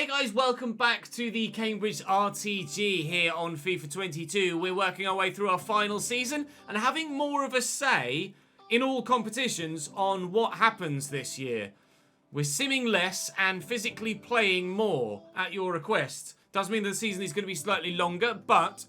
Hey guys, welcome back to the Cambridge RTG here on FIFA 22. We're working our way through our final season and having more of a say in all competitions on what happens this year. We're simming less and physically playing more at your request. Does mean that the season is going to be slightly longer, but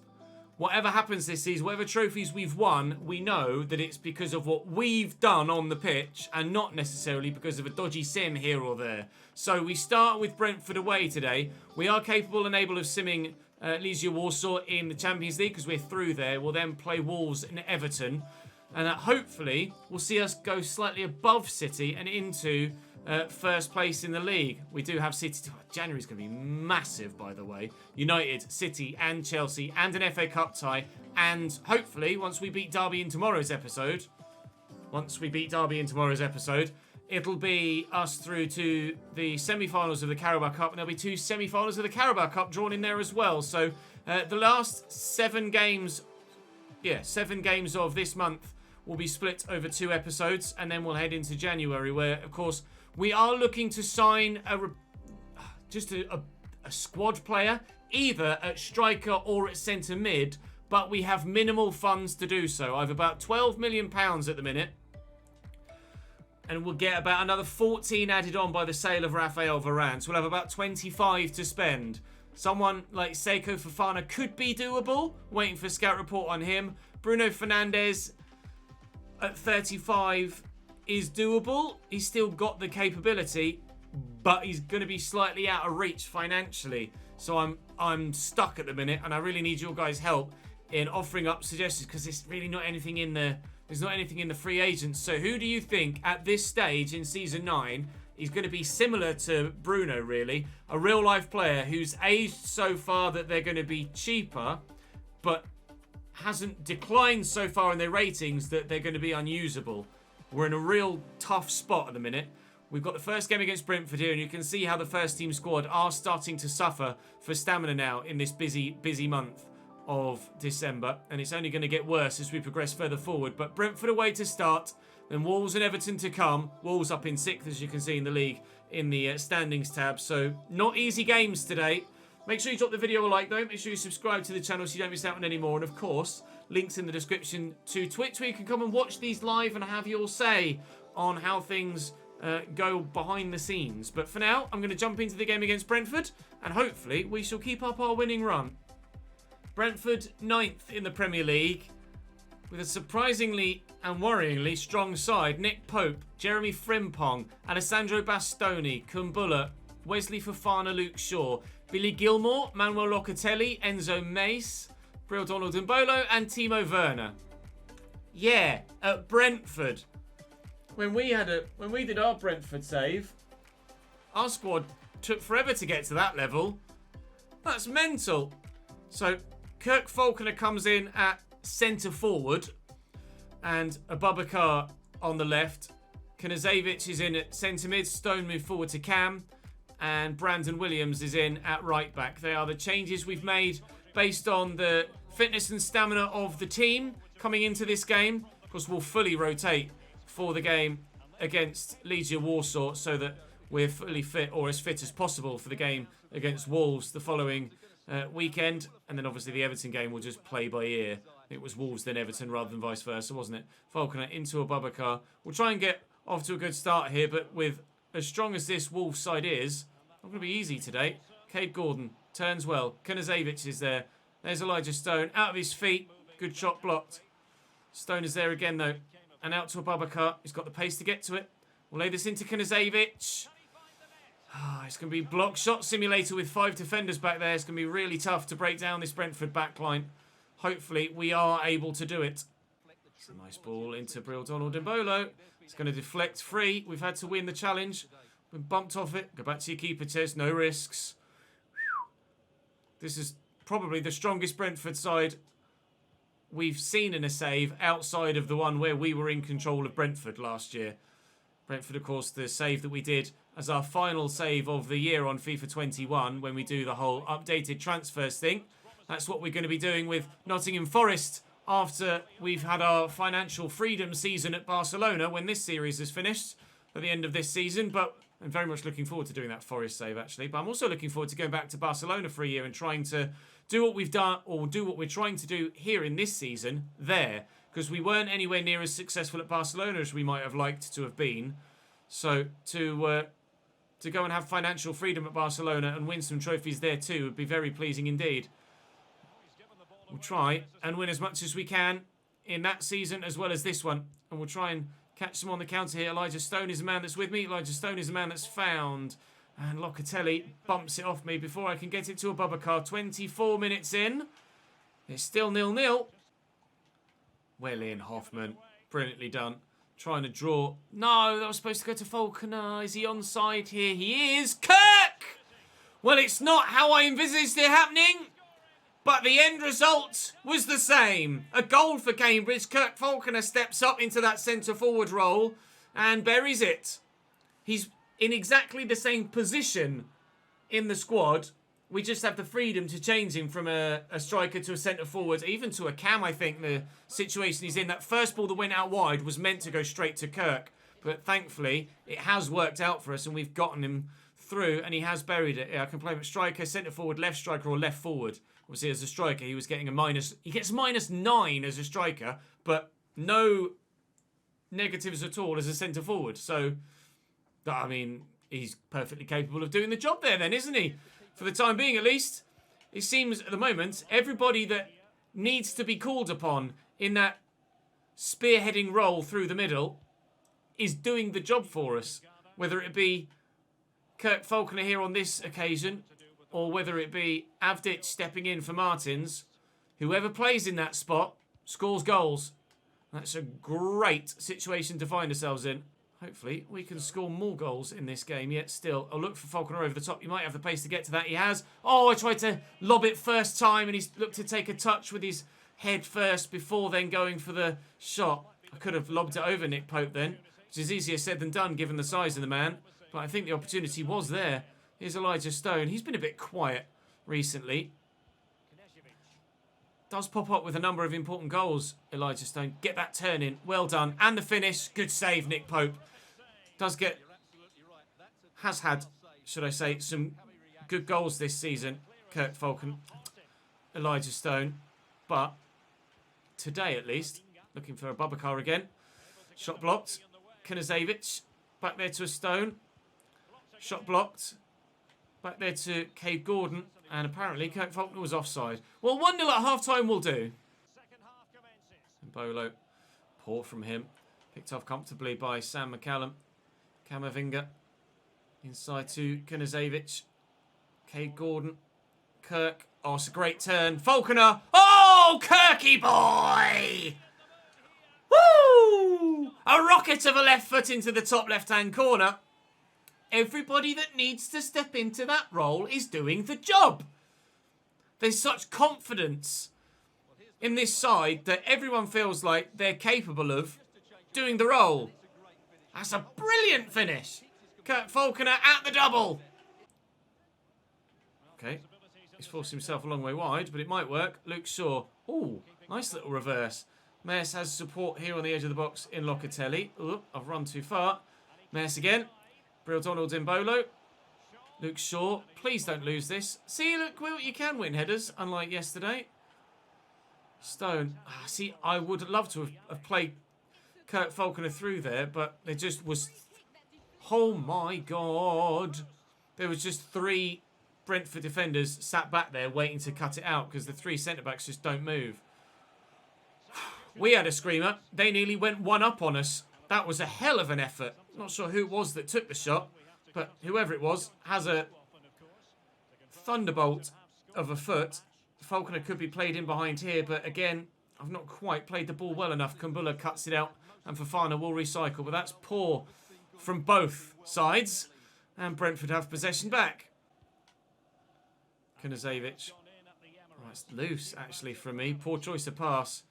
whatever happens this season, whatever trophies we've won, we know that it's because of what we've done on the pitch and not necessarily because of a dodgy sim here or there. So we start with Brentford away today. We are capable and able of simming Legia Warsaw in the Champions League because we're through there. We'll then play Wolves and Everton. And hopefully we'll see us go slightly above City and into first place in the league. We do have City. January's going to be massive, by the way. United, City and Chelsea and an FA Cup tie. And hopefully, once we beat Derby in tomorrow's episode, it'll be us through to the semi-finals of the Carabao Cup. And there'll be two semi-finals of the Carabao Cup drawn in there as well. So the last 7 games of this month will be split over 2 episodes. And then we'll head into January where, of course, we are looking to sign a squad player, either at striker or at centre mid, but we have minimal funds to do so. I have about £12 million at the minute, and we'll get about another 14 added on by the sale of Rafael Varane, so we'll have about 25 to spend. Someone like Seko Fofana could be doable, waiting for a scout report on him. Bruno Fernandes at 35 is doable. He's still got the capability, but he's going to be slightly out of reach financially. So I'm stuck at the minute, and I really need your guys' help in offering up suggestions because there's really not anything in the free agents. So who do you think at this stage in season 9 is going to be similar to Bruno, really? A real life player who's aged so far that they're going to be cheaper, but hasn't declined so far in their ratings that they're going to be unusable. We're in a real tough spot at the minute. We've got the first game against Brentford here, and you can see how the first team squad are starting to suffer for stamina now in this busy month of December. And it's only going to get worse as we progress further forward. But Brentford away to start, then Wolves and Everton to come. Wolves up in 6th, as you can see in the league, in the standings tab. So not easy games today. Make sure you drop the video a like though. Make sure you subscribe to the channel so you don't miss out on any more. And of course, links in the description to Twitch where you can come and watch these live and have your say on how things go behind the scenes. But for now, I'm going to jump into the game against Brentford and hopefully we shall keep up our winning run. Brentford 9th in the Premier League with a surprisingly and worryingly strong side. Nick Pope, Jeremy Frimpong, Alessandro Bastoni, Kumbula, Wesley Fofana, Luke Shaw, Billy Gilmore, Manuel Locatelli, Enzo Mace, Bril Donald-Mbolo and Timo Werner. Yeah, at Brentford. When we did our Brentford save, our squad took forever to get to that level. That's mental. So Kirk Falconer comes in at centre forward and Abubakar on the left. Kanazevic is in at centre mid. Stone moved forward to Cam. And Brandon Williams is in at right back. They are the changes we've made based on the fitness and stamina of the team coming into this game. Of course, we'll fully rotate for the game against Legia Warsaw so that we're fully fit or as fit as possible for the game against Wolves the following weekend. And then obviously the Everton game will just play by ear. It was Wolves then Everton rather than vice versa, wasn't it? Falconer into Abubakar. We'll try and get off to a good start here, but with as strong as this Wolves side is, not going to be easy today. Cade Gordon turns well. Kanazevic is there. There's Elijah Stone. Out of his feet. Good shot blocked. Stone is there again, though. And out to Abubakar. He's got the pace to get to it. We'll lay this into Kanazevic. It's going to be block shot simulator with 5 defenders back there. It's going to be really tough to break down this Brentford backline. Hopefully, we are able to do it. It's a nice ball into Bril Donald-Mbolo. It's going to deflect free. We've had to win the challenge. Been bumped off it. Go back to your keeper, Ches. No risks. This is probably the strongest Brentford side we've seen in a save outside of the one where we were in control of Brentford last year. Brentford, of course, the save that we did as our final save of the year on FIFA 21 when we do the whole updated transfers thing. That's what we're going to be doing with Nottingham Forest after we've had our financial freedom season at Barcelona when this series is finished at the end of this season. But I'm very much looking forward to doing that Forest save, actually. But I'm also looking forward to going back to Barcelona for a year and trying to do what we've done, or do what we're trying to do here in this season there. Because we weren't anywhere near as successful at Barcelona as we might have liked to have been. So to go and have financial freedom at Barcelona and win some trophies there too would be very pleasing indeed. We'll try and win as much as we can in that season as well as this one. And we'll try and catch some on the counter here. Elijah Stone is the man that's with me. Elijah Stone is the man that's found. And Locatelli bumps it off me before I can get it to a Bubakar. 24 minutes in. It's still 0-0. Well in, Hoffman. Brilliantly done. Trying to draw. No, that was supposed to go to Falconer. Is he onside here? He is. Kirk! Well, it's not how I envisaged it happening. But the end result was the same. A goal for Cambridge. Kirk Falconer steps up into that centre-forward role and buries it. He's in exactly the same position in the squad. We just have the freedom to change him from a striker to a centre-forward, even to a cam, I think, the situation he's in. That first ball that went out wide was meant to go straight to Kirk. But thankfully, it has worked out for us and we've gotten him through and he has buried it. Yeah, I can play him striker, centre-forward, left striker or left forward. Obviously, as a striker, he was getting a minus... He gets -9 as a striker, but no negatives at all as a centre-forward. So, I mean, he's perfectly capable of doing the job there then, isn't he? For the time being, at least. It seems, at the moment, everybody that needs to be called upon in that spearheading role through the middle is doing the job for us. Whether it be Kirk Falconer here on this occasion, or whether it be Avdic stepping in for Martins, whoever plays in that spot scores goals. That's a great situation to find ourselves in. Hopefully, we can score more goals in this game, yet still. I'll look for Falconer over the top. He might have the pace to get to that. He has. Oh, I tried to lob it first time, and he's looked to take a touch with his head first before then going for the shot. I could have lobbed it over Nick Pope then, which is easier said than done given the size of the man. But I think the opportunity was there. Here's Elijah Stone. He's been a bit quiet recently. Does pop up with a number of important goals, Elijah Stone. Get that turn in. Well done. And the finish. Good save, Nick Pope. Has had, should I say, some good goals this season, Kirk Falcon, Elijah Stone. But today, at least, looking for a Bubakar again. Shot blocked. Kanazevic. Back there to a Stone. Shot blocked. Back there to Cade Gordon. And apparently Kirk Falconer was offside. Well, 1-0 at half-time will do. And Bolo. Poor from him. Picked off comfortably by Sam McCallum. Camavinga. Inside to Kanazevic. Cade Gordon. Kirk. Oh, it's a great turn. Falconer. Oh, Kirky boy! Woo! A rocket of a left foot into the top left-hand corner. Everybody that needs to step into that role is doing the job. There's such confidence in this side that everyone feels like they're capable of doing the role. That's a brilliant finish. Kirk Falconer at the double. Okay. He's forced himself a long way wide, but it might work. Luke Shaw. Ooh, nice little reverse. Mess has support here on the edge of the box in Locatelli. Ooh, I've run too far. Mess again. Brill Donald in Bolo. Luke Shaw. Please don't lose this. See, look, Will, you can win headers, unlike yesterday. Stone. See, I would love to have played Kirk Falconer through there, but there just was... Oh, my God. There was just 3 Brentford defenders sat back there waiting to cut it out because the 3 centre-backs just don't move. We had a screamer. They nearly went 1-up on us. That was a hell of an effort. Not sure who it was that took the shot, but whoever it was has a thunderbolt of a foot. Falconer could be played in behind here, but again, I've not quite played the ball well enough. Kumbula cuts it out, and Fofana will recycle, but that's poor from both sides, and Brentford have possession back. Kanazevic. Oh, it's loose, actually, from me. Poor choice of pass.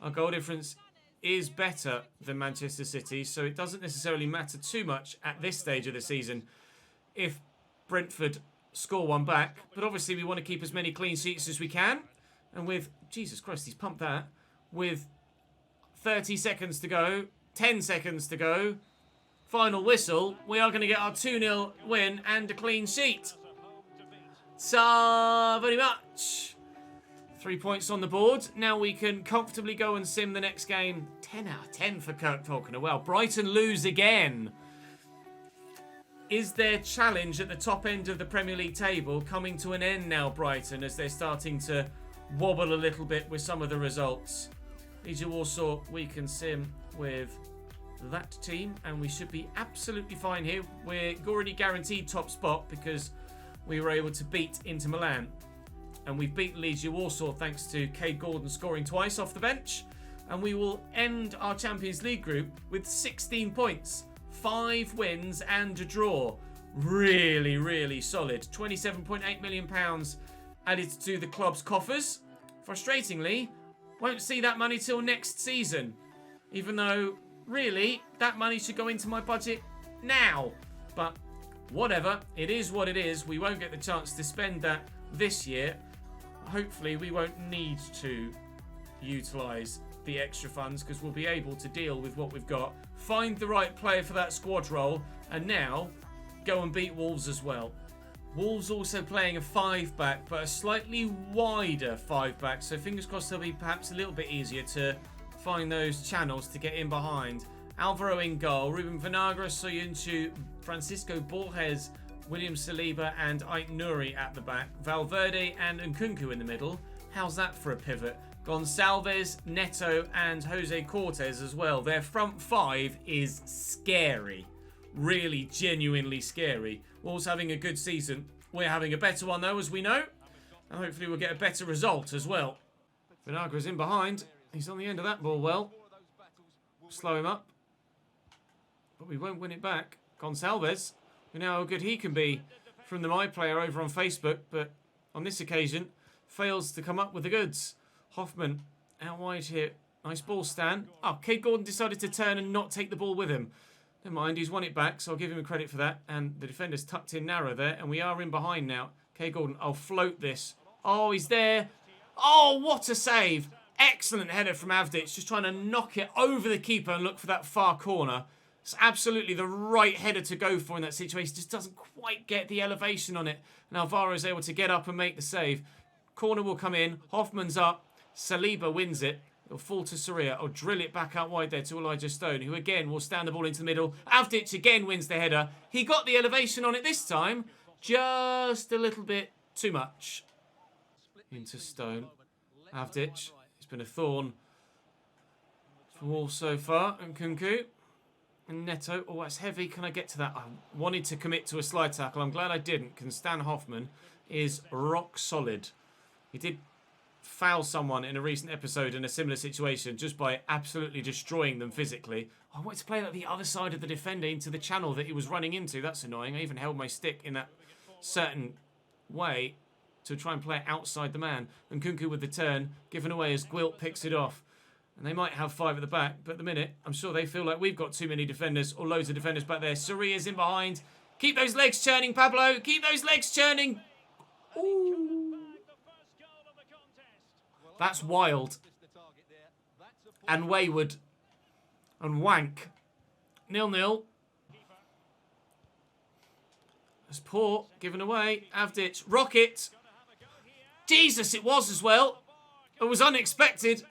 Our goal difference is better than Manchester City, so it doesn't necessarily matter too much at this stage of the season if Brentford score one back. But obviously we want to keep as many clean sheets as we can. And with, Jesus Christ, he's pumped that. With 30 seconds to go, 10 seconds to go, final whistle, we are going to get our 2-0 win and a clean sheet. So, very much. 3 points on the board. Now we can comfortably go and sim the next game. 10 out of 10 for Kirk Falconer. Well, Brighton lose again. Is their challenge at the top end of the Premier League table coming to an end now, Brighton, as they're starting to wobble a little bit with some of the results? Legia Warsaw, we can sim with that team, and we should be absolutely fine here. We're already guaranteed top spot because we were able to beat Inter Milan. And we've beaten Legia Warsaw thanks to Cade Gordon scoring twice off the bench. And we will end our Champions League group with 16 points. 5 wins and a draw. Really, really solid. £27.8 million added to the club's coffers. Frustratingly, won't see that money till next season. Even though, really, that money should go into my budget now. But whatever, it is what it is. We won't get the chance to spend that this year. Hopefully we won't need to utilise the extra funds because we'll be able to deal with what we've got, find the right player for that squad role, and now go and beat Wolves as well. Wolves also playing a 5-back, but a slightly wider 5-back, so fingers crossed they'll be perhaps a little bit easier to find those channels to get in behind. Alvaro in goal, Ruben Vinagre, Soyuncu, Francisco Borges, William Saliba and Ait Nouri at the back. Valverde and Nkunku in the middle. How's that for a pivot? Gonçalves, Neto and Jose Cortez as well. Their front 5 is scary. Really, genuinely scary. Wolves having a good season. We're having a better one though, as we know. And hopefully we'll get a better result as well. Vinagre's in behind. He's on the end of that ball well. Slow him up. But we won't win it back. Gonçalves. We know how good he can be from the My Player over on Facebook, but on this occasion, fails to come up with the goods. Hoffman out wide here. Nice ball, Stan. Oh, Cade Gordon decided to turn and not take the ball with him. Never mind, he's won it back, so I'll give him credit for that. And the defender's tucked in narrow there, and we are in behind now. Cade Gordon, I'll float this. Oh, he's there. Oh, what a save. Excellent header from Avdic, just trying to knock it over the keeper and look for that far corner. It's absolutely the right header to go for in that situation. Just doesn't quite get the elevation on it. And Alvaro is able to get up and make the save. Corner will come in. Hoffman's up. Saliba wins it. It'll fall to Soria. Or drill it back out wide there to Elijah Stone, who again will stand the ball into the middle. Avdic again wins the header. He got the elevation on it this time. Just a little bit too much. Into Stone. Avdic. It's been a thorn for Wolves so far. And Nkunku. And Neto. Oh, that's heavy. Can I get to that? I wanted to commit to a slide tackle. I'm glad I didn't. Because Stan Hoffman is rock solid. He did foul someone in a recent episode in a similar situation just by absolutely destroying them physically. I wanted to play like the other side of the defender into the channel that he was running into. That's annoying. I even held my stick in that certain way to try and play it outside the man. And Nkunku with the turn given away as Gwilt picks it off. And they might have 5 at the back, but at the minute, I'm sure they feel like we've got too many defenders or loads of defenders back there. Soria's in behind. Keep those legs churning, Pablo. Keep those legs churning. Ooh. That's wild. And wayward. And wank. 0-0. That's poor. Given away. Avdic. Rocket. Jesus, it was as well. It was unexpected.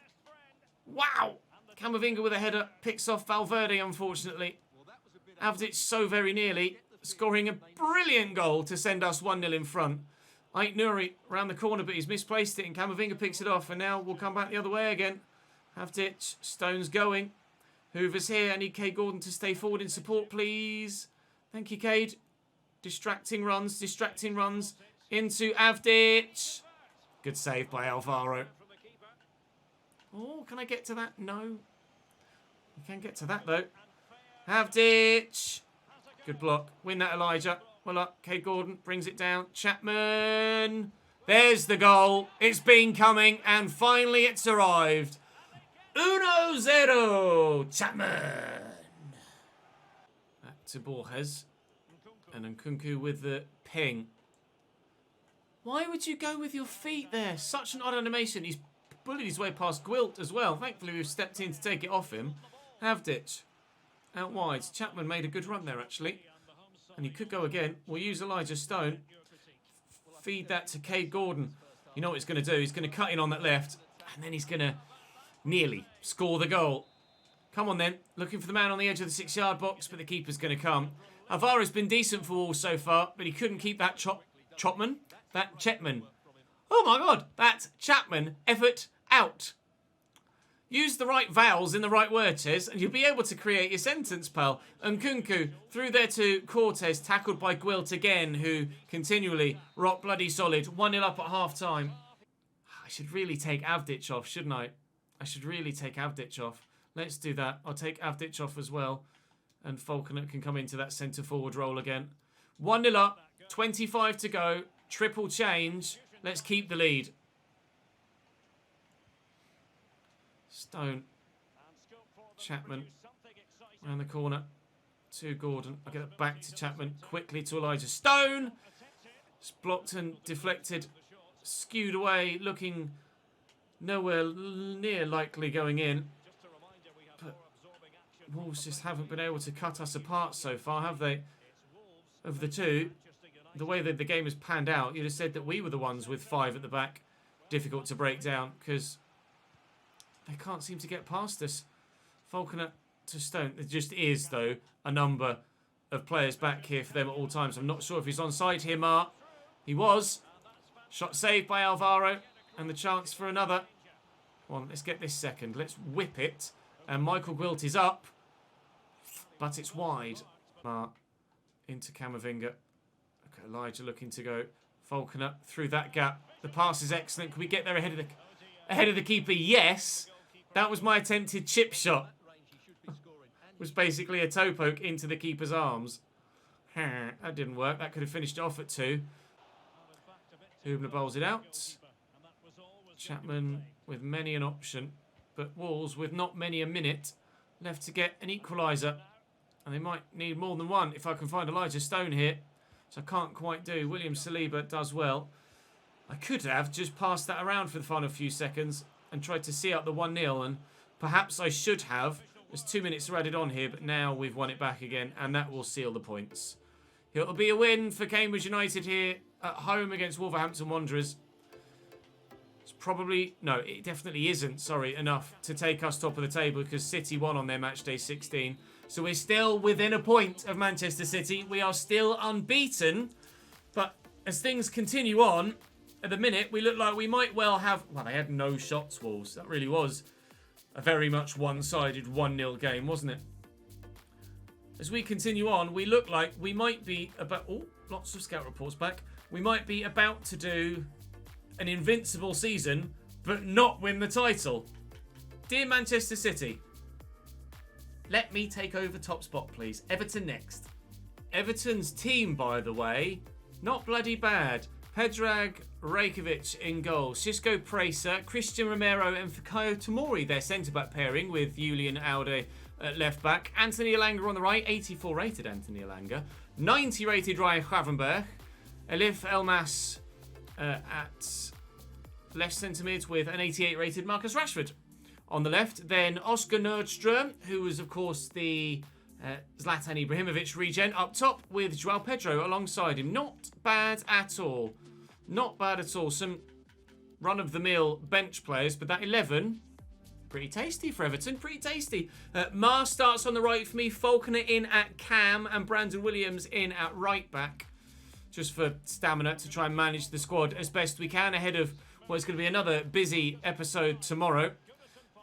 Wow! Camavinga with a header picks off Valverde, unfortunately. Avdic so very nearly scoring a brilliant goal to send us 1-0 in front. Ait Nouri round the corner, but he's misplaced it, and Camavinga picks it off, and now we'll come back the other way again. Avdic, Stone's going. Hoover's here. I need Cade Gordon to stay forward in support, please. Thank you, Cade. Distracting runs into Avdic. Good save by Alvaro. Oh, can I get to that? No. We can get to that, though. Avdic. Good block. Win that, Elijah. Well up. Cade Gordon brings it down. Chapman. There's the goal. It's been coming, and finally it's arrived. 1-0. Chapman. Back to Borges. And Nkunku with the ping. Why would you go with your feet there? Such an odd animation. He's bullied his way past Gwilt as well. Thankfully, we've stepped in to take it off him. Avdic. Out wide. Chapman made a good run there, actually. And he could go again. We'll use Elijah Stone. Feed that to Cade Gordon. You know what he's going to do? He's going to cut in on that left. And then he's going to nearly score the goal. Come on then. Looking for the man on the edge of the 6-yard box, but the keeper's going to come. Alvaro's been decent for Wolves so far, but he couldn't keep that Chapman. Oh my God. That Chapman effort out. Use the right vowels in the right word, Ches, and you'll be able to create your sentence, pal. And Nkunku through there to Cortez, tackled by Gwilt again, who continually rock bloody solid. 1-0 up at half-time. I should really take Avdic off, shouldn't I? I should really take Avdic off. Let's do that. I'll take Avdic off as well. And Falconer can come into that centre-forward role again. 1-0 up, 25 to go. Triple change. Let's keep the lead. Stone. Chapman. Around the corner. To Gordon. I'll get it back to Chapman. Quickly to Elijah Stone. It's blocked and deflected. Skewed away. Looking nowhere near likely going in. But Wolves just haven't been able to cut us apart so far, have they? Of the two, the way that the game has panned out, you'd have said that we were the ones with 5 at the back. Difficult to break down because they can't seem to get past us. Falconer to Stone. There just is, though, a number of players back here for them at all times. I'm not sure if he's onside here, Mark. He was. Shot saved by Alvaro. And the chance for another. Come on, let's get this second. Let's whip it. And Michael Gwilt is up. But it's wide. Mark. Into Camavinga. Okay, Elijah looking to go. Falconer through that gap. The pass is excellent. Can we get there ahead of the keeper? Yes. That was my attempted chip shot. It was basically a toe poke into the keeper's arms. That didn't work. That could have finished off at 2. Hubner bowls it out. Chapman with many an option. But Wolves with not many a minute left to get an equaliser. And they might need more than one if I can find Elijah Stone here. So I can't quite do. William Saliba does well. I could have just passed that around for the final few seconds and tried to see out the 1-0. And perhaps I should have. There's 2 minutes added on here, but now we've won it back again. And that will seal the points. It'll be a win for Cambridge United here at home against Wolverhampton Wanderers. It's probably, no, it definitely isn't, sorry, enough to take us top of the table because City won on their match day 16. So we're still within a point of Manchester City. We are still unbeaten. But as things continue on, at the minute, we look like we might well have... Well, they had no shots, Wolves. That really was a very much one-sided 1-0 game, wasn't it? As we continue on, we look like we might be about... Oh, lots of scout reports back. We might be about to do an invincible season, but not win the title. Dear Manchester City, let me take over top spot, please. Everton next. Everton's team, by the way, not bloody bad. Predrag Rajkovic in goal. Xisco Pracer, Christian Romero and Fikayo Tomori, their centre-back pairing with Julian Alde at left-back. Anthony Elanga on the right, 84 rated Anthony Elanga. 90 rated Ryan Gravenberg. Elif Elmas at left centre-mid with an 88 rated Marcus Rashford. On the left, then Oscar Nordstrom, who was, of course, the Zlatan Ibrahimovic regen, up top with Joao Pedro alongside him. Not bad at all. Not bad at all. Some run-of-the-mill bench players, but that 11, pretty tasty for Everton. Pretty tasty. Mar starts on the right for me. Falconer in at cam and Brandon Williams in at right-back. Just for stamina to try and manage the squad as best we can ahead of what is going to be another busy episode tomorrow.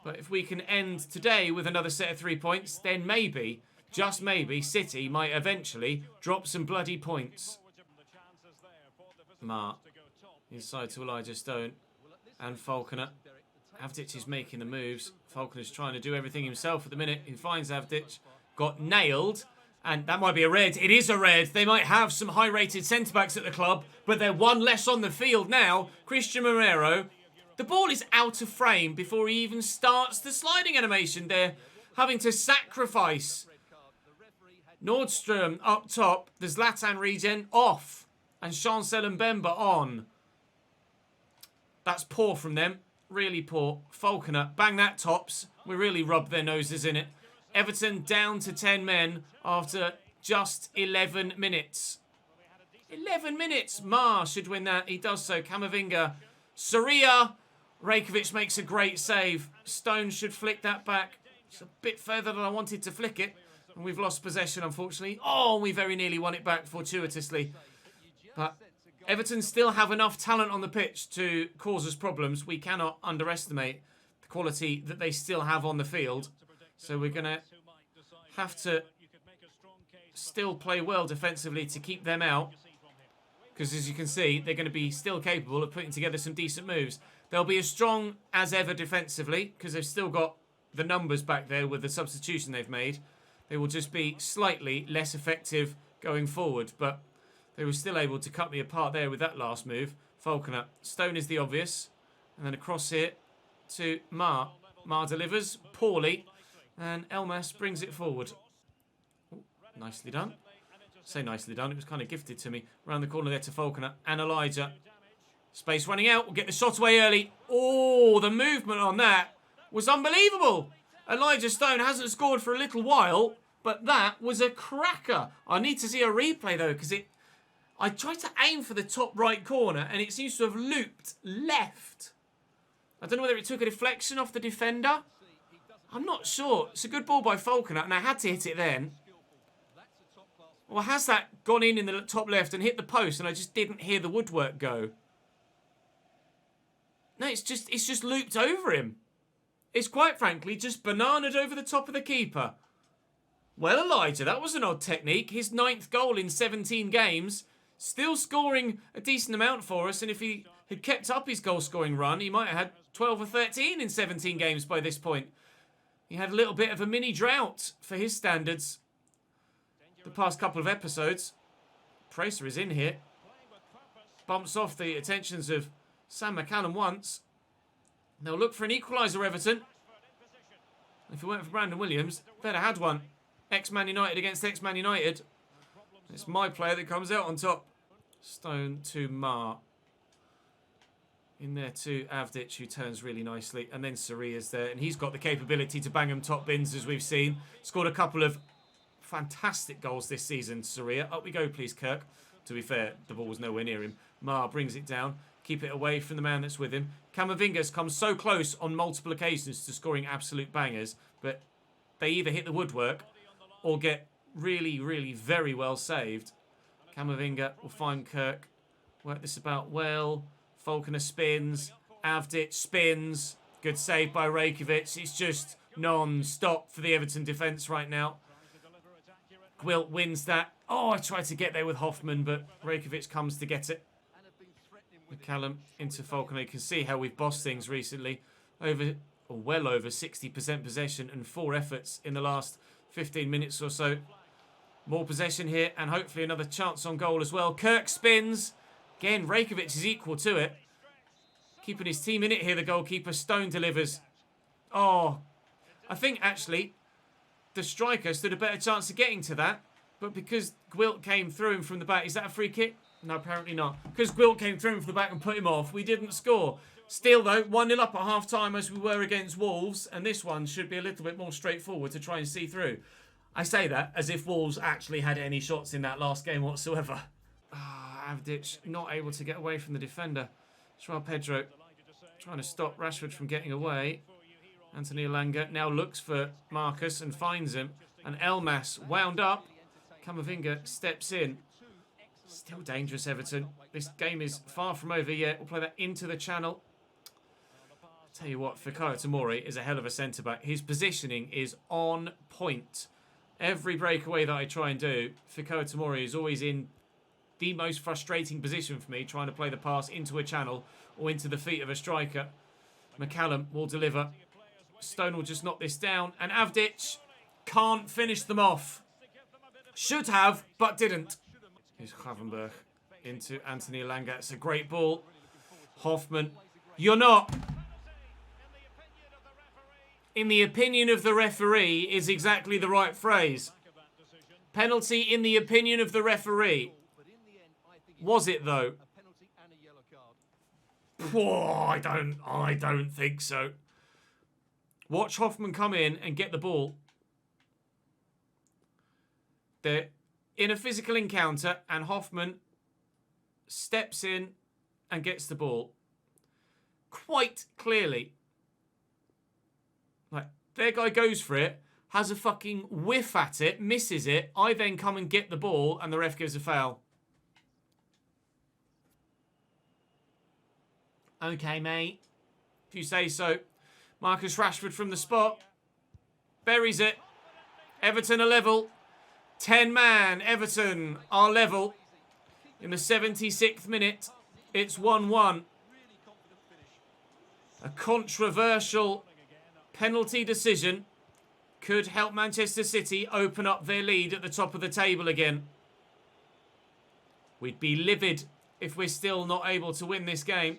But if we can end today with another set of 3 points, then maybe, just maybe, City might eventually drop some bloody points. Mar. Inside to Elijah Stone. And Falconer. Avdic is making the moves. Falconer's trying to do everything himself at the minute. He finds Avdic. Got nailed. And that might be a red. It is a red. They might have some high-rated centre-backs at the club, but they're one less on the field now. Christian Romero. The ball is out of frame before he even starts the sliding animation. They're having to sacrifice. Nordstrom up top. The Zlatan regen off. And Chancel Mbemba on. That's poor from them. Really poor. Falconer. Bang that tops. We really rubbed their noses in it. Everton down to 10 men after just 11 minutes. 11 minutes. Ma should win that. He does so. Camavinga. Soria. Rajkovic makes a great save. Stone should flick that back. It's a bit further than I wanted to flick it. And we've lost possession, unfortunately. Oh, we very nearly won it back fortuitously. But Everton still have enough talent on the pitch to cause us problems. We cannot underestimate the quality that they still have on the field. So we're going to have to still play well defensively to keep them out. Because as you can see, they're going to be still capable of putting together some decent moves. They'll be as strong as ever defensively because they've still got the numbers back there with the substitution they've made. They will just be slightly less effective going forward. But they were still able to cut me apart there with that last move. Falconer. Stone is the obvious. And then across here to Ma. Ma delivers poorly. And Elmas brings it forward. Ooh, nicely done. Say nicely done. It was kind of gifted to me. Around the corner there to Falconer. And Elijah. Space running out. We'll get the shot away early. Oh, the movement on that was unbelievable. Elijah Stone hasn't scored for a little while. But that was a cracker. I need to see a replay though. Because I tried to aim for the top right corner. And it seems to have looped left. I don't know whether it took a deflection off the defender. I'm not sure. It's a good ball by Falconer. And I had to hit it then. Or has that gone in the top left and hit the post and I just didn't hear the woodwork go? No, it's just looped over him. It's quite frankly just bananaed over the top of the keeper. Well, Elijah, that was an odd technique. His 9th goal in 17 games. Still scoring a decent amount for us. And if he had kept up his goal-scoring run, he might have had 12 or 13 in 17 games by this point. He had a little bit of a mini drought for his standards the past couple of episodes. Pracer is in here. Bumps off the attentions of Sam McCallum once. They'll look for an equaliser, Everton. If it weren't for Brandon Williams, they'd have had one. Ex-Man United against ex-Man United. It's my player that comes out on top. Stone to Ma. In there to Avdic, who turns really nicely. And then Saria's there. And he's got the capability to bang them top bins, as we've seen. Scored a couple of fantastic goals this season, Saria. Up we go, please, Kirk. To be fair, the ball was nowhere near him. Ma brings it down. Keep it away from the man that's with him. Camavinga's come so close on multiple occasions to scoring absolute bangers. But they either hit the woodwork or get really, really very well saved. Camavinga will find Kirk. Work this about well. Falconer spins. Avdic spins. Good save by Rajkovic. It's just non-stop for the Everton defence right now. Gwilt wins that. Oh, I tried to get there with Hoffman, but Rajkovic comes to get it. McCallum into Falconer. You can see how we've bossed things recently. Well over 60% possession and 4 efforts in the last 15 minutes or so. More possession here and hopefully another chance on goal as well. Kirk spins. Again, Rajkovic is equal to it. Keeping his team in it here, the goalkeeper. Stone delivers. Oh, I think actually the striker stood a better chance of getting to that. But because Gwilt came through him from the back, is that a free kick? No, apparently not. Because Gwilt came through him from the back and put him off, we didn't score. Still, though, 1-0 up at half-time as we were against Wolves. And this one should be a little bit more straightforward to try and see through. I say that as if Wolves actually had any shots in that last game whatsoever. Avdic not able to get away from the defender. Joao Pedro trying to stop Rashford from getting away. Anthony Elanga now looks for Marcus and finds him. And Elmas wound up. Camavinga steps in. Still dangerous, Everton. This game is far from over yet. We'll play that into the channel. Tell you what, Fikayo Tomori is a hell of a centre-back. His positioning is on point. Every breakaway that I try and do, Fikayo Tomori is always in the most frustrating position for me, trying to play the pass into a channel or into the feet of a striker. McCallum will deliver. Stone will just knock this down. And Avdic can't finish them off. Should have, but didn't. Here's Gravenberg into Anthony Elanga. It's a great ball. Hoffman. You're not. In the opinion of the referee is exactly the right phrase. Penalty in the opinion of the referee. Was it though? Oh, I don't think so. Watch Hoffman come in and get the ball. They're in a physical encounter, and Hoffman steps in and gets the ball. Quite clearly. Like, their guy goes for it, has a fucking whiff at it, misses it. I then come and get the ball, and the ref gives a foul. Okay, mate. If you say so. Marcus Rashford from the spot. Buries it. Everton are level. 10-man. Everton are level. In the 76th minute, it's 1-1. A controversial penalty decision could help Manchester City open up their lead at the top of the table again. We'd be livid if we're still not able to win this game.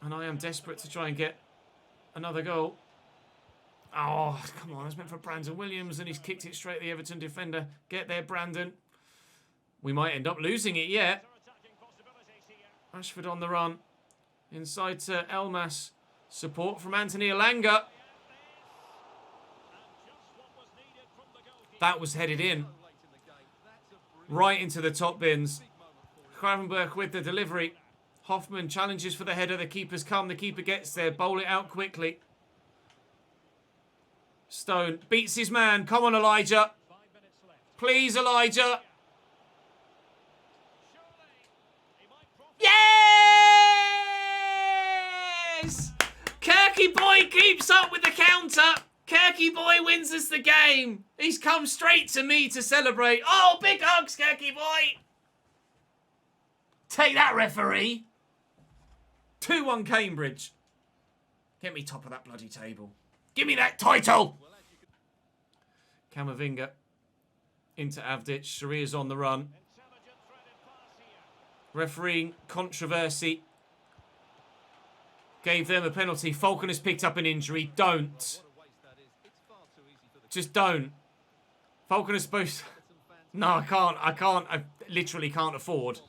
And I am desperate to try and get another goal. Oh, come on. It's meant for Brandon Williams, and he's kicked it straight at the Everton defender. Get there, Brandon. We might end up losing it, yeah. Rashford on the run. Inside to Elmas. Support from Anthony Elanga. That was headed in. Right into the top bins. Gravenberg with the delivery. Hoffman challenges for the header. The keeper's come. The keeper gets there. Bowl it out quickly. Stone beats his man. Come on, Elijah. Please, Elijah. Yes! Kirky Boy keeps up with the counter. Kirky Boy wins us the game. He's come straight to me to celebrate. Oh, big hugs, Kirky Boy. Take that, referee. 2-1 Cambridge. Get me top of that bloody table. Give me that title. Camavinga into Avdic. Sharia's on the run. Refereeing controversy. Gave them a penalty. Falcon has picked up an injury. Don't. Just don't. Falcon is supposed... No, I can't. I literally can't afford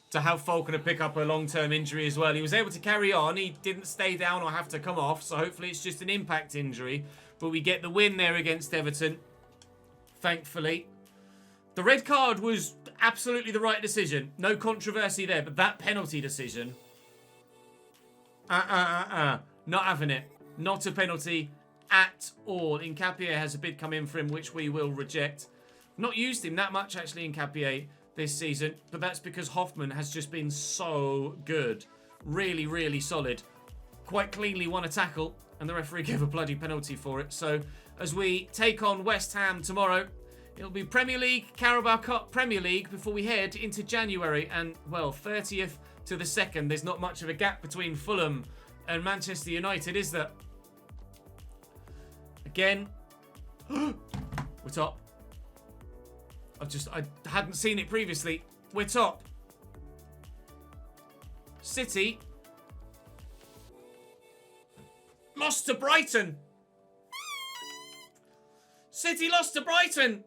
to have Falconer pick up a long-term injury as well. He was able to carry on. He didn't stay down or have to come off. So hopefully it's just an impact injury. But we get the win there against Everton. Thankfully. The red card was absolutely the right decision. No controversy there. But that penalty decision... Not having it. Not a penalty at all. Nkapie has a bid come in for him, which we will reject. Not used him that much, actually, Nkapie, this season. But that's because Hoffman has just been so good. Really, really solid. Quite cleanly won a tackle. And the referee gave a bloody penalty for it. So, as we take on West Ham tomorrow, it'll be Premier League, Carabao Cup, Premier League before we head into January. And, well, 30th to the 2nd. There's not much of a gap between Fulham and Manchester United, is there? Again. We're top. I hadn't seen it previously. We're top. City lost to Brighton. City lost to Brighton.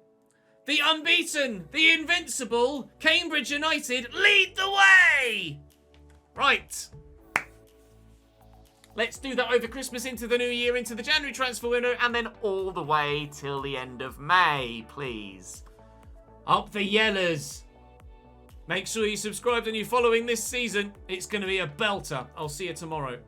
The unbeaten, the invincible Cambridge United lead the way. Right. Let's do that over Christmas, into the new year, into the January transfer window, and then all the way till the end of May, please. Up the yellers. Make sure you subscribed and you're following this season. It's going to be a belter. I'll see you tomorrow.